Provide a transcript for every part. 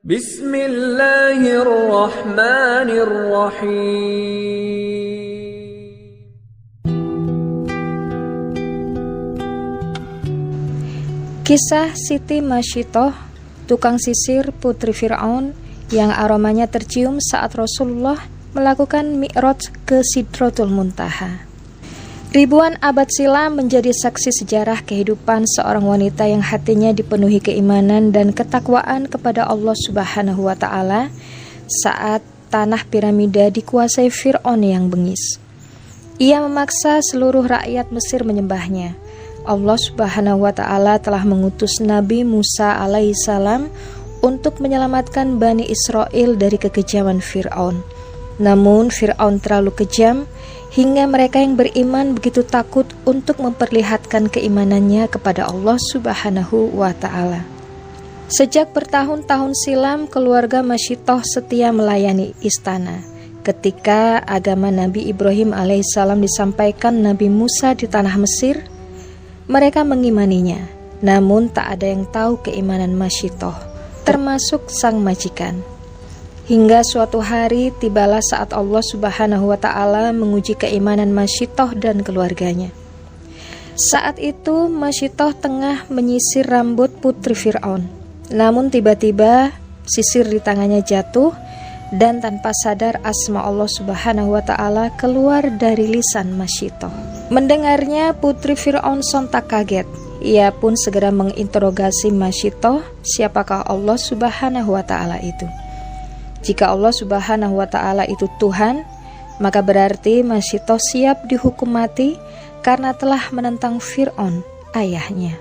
Bismillahirrahmanirrahim. Kisah Siti Masyittah, tukang sisir putri Fir'aun yang aromanya tercium saat Rasulullah melakukan Mi'raj ke Sidratul Muntaha. Ribuan abad silam menjadi saksi sejarah kehidupan seorang wanita yang hatinya dipenuhi keimanan dan ketakwaan kepada Allah Subhanahu wa Ta'ala saat tanah piramida dikuasai Fir'aun yang bengis. Ia memaksa seluruh rakyat Mesir menyembahnya. Allah Subhanahu wa Ta'ala telah mengutus Nabi Musa alaihissalam untuk menyelamatkan Bani Israel dari kekejaman Fir'aun. Namun Fir'aun terlalu kejam hingga mereka yang beriman begitu takut untuk memperlihatkan keimanannya kepada Allah Subhanahu wa Ta'ala. Sejak bertahun-tahun silam, keluarga Masyittah setia melayani istana. Ketika agama Nabi Ibrahim alaihissalam disampaikan Nabi Musa di tanah Mesir, mereka mengimaninya, namun tak ada yang tahu keimanan Masyittah, termasuk sang majikan. Hingga suatu hari tibalah saat Allah Subhanahu wa Ta'ala menguji keimanan Masyittah dan keluarganya. Saat itu Masyittah tengah menyisir rambut putri Fir'aun. Namun tiba-tiba sisir di tangannya jatuh dan tanpa sadar asma Allah Subhanahu wa Ta'ala keluar dari lisan Masyittah. Mendengarnya, putri Fir'aun sontak kaget. Ia pun segera menginterogasi Masyittah, siapakah Allah Subhanahu wa Ta'ala itu. Jika Allah Subhanahu wa Ta'ala itu Tuhan, maka berarti Masyittah siap dihukum mati karena telah menentang Fir'aun, ayahnya.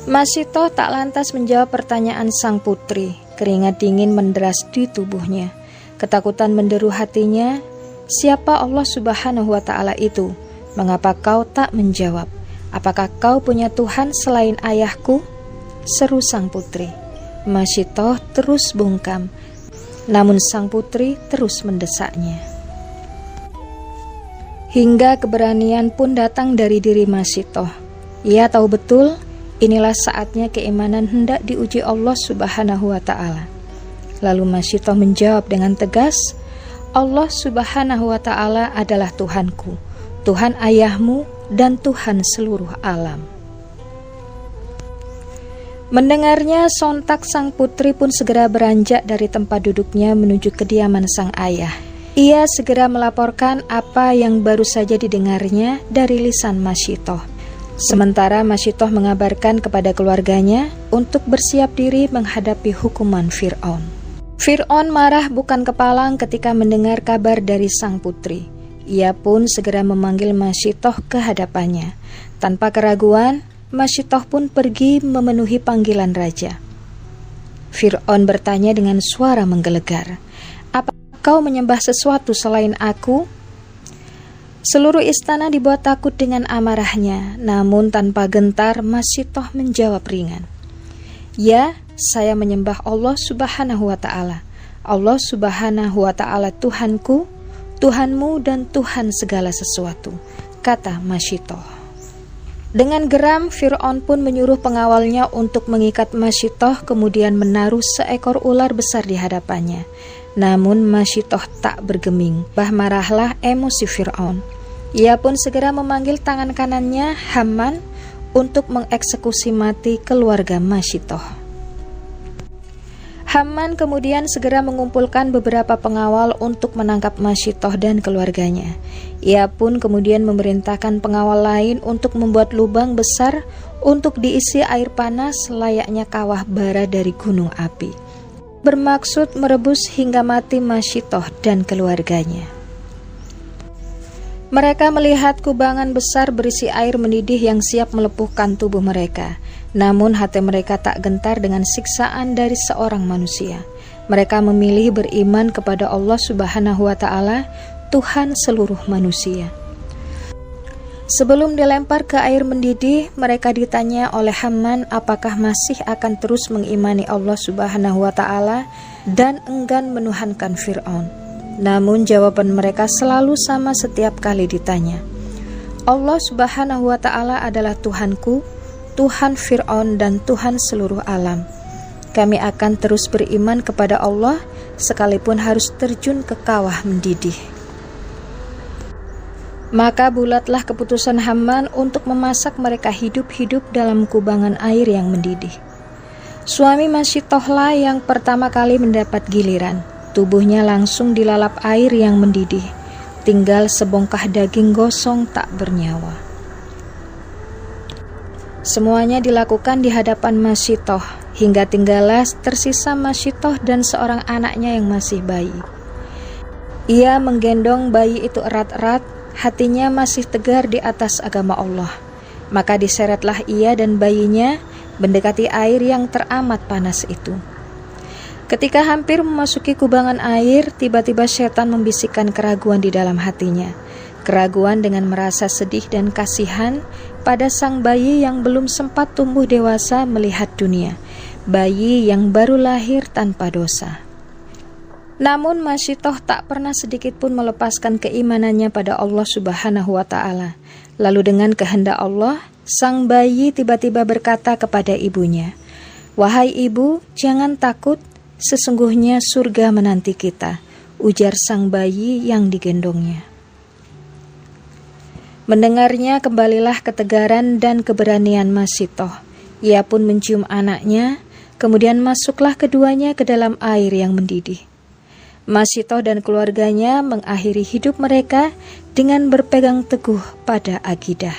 Masyittah tak lantas menjawab pertanyaan sang putri. Keringat dingin menderas di tubuhnya. Ketakutan menderu hatinya. Siapa Allah Subhanahu wa Ta'ala itu? Mengapa kau tak menjawab? Apakah kau punya Tuhan selain ayahku? Seru sang putri. Masyittah terus bungkam, namun sang putri terus mendesaknya. Hingga keberanian pun datang dari diri Masyittah. Ia tahu betul inilah saatnya keimanan hendak diuji Allah Subhanahu wa Ta'ala. Lalu Masyittah menjawab dengan tegas, Allah Subhanahu wa Ta'ala adalah Tuhanku, Tuhan ayahmu, dan Tuhan seluruh alam. Mendengarnya, sontak sang putri pun segera beranjak dari tempat duduknya menuju kediaman sang ayah. Ia segera melaporkan apa yang baru saja didengarnya dari lisan Masyittah. Sementara Masyittah mengabarkan kepada keluarganya untuk bersiap diri menghadapi hukuman Fir'aun. Fir'aun marah bukan kepalang ketika mendengar kabar dari sang putri. Ia pun segera memanggil Masyittah ke hadapannya. Tanpa keraguan, Masyittah pun pergi memenuhi panggilan raja. Fir'aun bertanya dengan suara menggelegar, "Apa kau menyembah sesuatu selain aku?" Seluruh istana dibuat takut dengan amarahnya, namun tanpa gentar Masyittah menjawab ringan, "Ya, saya menyembah Allah Subhanahu wa Ta'ala. Allah Subhanahu wa Ta'ala Tuhanku, Tuhanmu, dan Tuhan segala sesuatu," kata Masyittah. Dengan geram, Fir'aun pun menyuruh pengawalnya untuk mengikat Masyittah, kemudian menaruh seekor ular besar di hadapannya. Namun Masyittah tak bergeming. Marahlah emosi Fir'aun. Ia pun segera memanggil tangan kanannya, Haman, untuk mengeksekusi mati keluarga Masyittah. Haman kemudian segera mengumpulkan beberapa pengawal untuk menangkap Masyittah dan keluarganya. Ia pun kemudian memerintahkan pengawal lain untuk membuat lubang besar untuk diisi air panas layaknya kawah bara dari gunung api, bermaksud merebus hingga mati Masyittah dan keluarganya. Mereka melihat kubangan besar berisi air mendidih yang siap melepuhkan tubuh mereka. Namun hati mereka tak gentar dengan siksaan dari seorang manusia. Mereka memilih beriman kepada Allah Subhanahu wa Ta'ala, Tuhan seluruh manusia. Sebelum dilempar ke air mendidih, mereka ditanya oleh Haman apakah masih akan terus mengimani Allah Subhanahu wa Ta'ala dan enggan menuhankan Fir'aun. Namun jawaban mereka selalu sama setiap kali ditanya. Allah Subhanahu wa Ta'ala adalah Tuhanku, Tuhan Fir'aun, dan Tuhan seluruh alam. kami akan terus beriman kepada Allah sekalipun harus terjun ke kawah mendidih. Maka bulatlah keputusan Haman untuk memasak mereka hidup-hidup dalam kubangan air yang mendidih. Suami Masyitohlah yang pertama kali mendapat giliran. Tubuhnya langsung dilalap air yang mendidih. Tinggal sebongkah daging gosong tak bernyawa. Semuanya dilakukan di hadapan Masyitoh, hingga tinggallah tersisa Masyitoh dan seorang anaknya yang masih bayi. Ia menggendong bayi itu erat-erat, hatinya masih tegar di atas agama Allah. Maka diseretlah ia dan bayinya mendekati air yang teramat panas itu. Ketika hampir memasuki kubangan air, tiba-tiba setan membisikkan keraguan di dalam hatinya. Keraguan dengan merasa sedih dan kasihan pada sang bayi yang belum sempat tumbuh dewasa melihat dunia, bayi yang baru lahir tanpa dosa. Namun Masyitoh tak pernah sedikit pun melepaskan keimanannya pada Allah Subhanahu wa Ta'ala. Lalu dengan kehendak Allah, sang bayi tiba-tiba berkata kepada ibunya, "Wahai ibu, jangan takut, sesungguhnya surga menanti kita," ujar sang bayi yang digendongnya. Mendengarnya kembalilah ketegaran dan keberanian Masyitoh. Ia pun mencium anaknya, kemudian masuklah keduanya ke dalam air yang mendidih. Masyitoh dan keluarganya mengakhiri hidup mereka dengan berpegang teguh pada akidah.